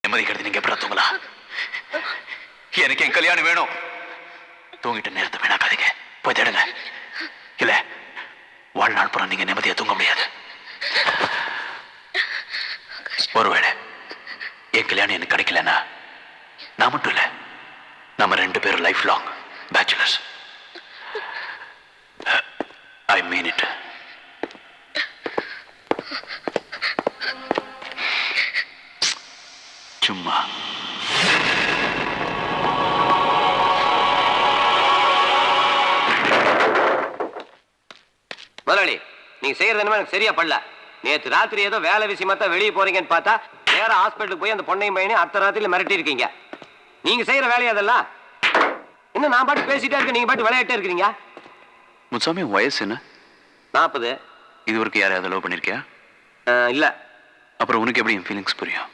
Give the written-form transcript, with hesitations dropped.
நிம்மதி கிடையாது. நீங்க எப்படி தூங்கலாம்? எனக்கு என் கல்யாணம் வேணும். தூங்கிட்டு நேரத்தை வேணாக்காதீங்க. போய் தேடுங்க. இல்ல வாழ்நாள் புறம் நீங்க நிம்மதியா தூங்க முடியாது. ஒருவேளை என் கல்யாணம் எனக்கு கிடைக்கலன்னா நான் மட்டும் இல்ல, நம்ம 2 பேரும் life long bachelors. I mean it. சும்மா முதலாளி, நீங்க செய்யறது என்னமோ எனக்கு சரியா படல. நேற்று ராத்திரி ஏதோ வேலை விஷயமா தான் வெளியே போறீங்கன்னு பார்த்தா நேரா ஹாஸ்பிட்டலுக்கு போய் அந்த பொண்ணையும் பையனையும் அடுத்த ராத்திரில மிரட்டி இருக்கீங்க. நீங்க செய்யற வேலையா அதெல்லாம்? இன்னும் நான் பாட்டு பேசிட்டே இருக்கேன், நீங்க பாட்டு விளையாட்டே இருக்கிறீங்க. முத்துசாமி வயசு என்ன? 40. இதுவரைக்கும் யாரையாவது லவ் பண்ணிருக்கியா? இல்ல. அப்புறம் உனக்கு எப்படி என் ஃபீலிங்ஸ் புரியும்?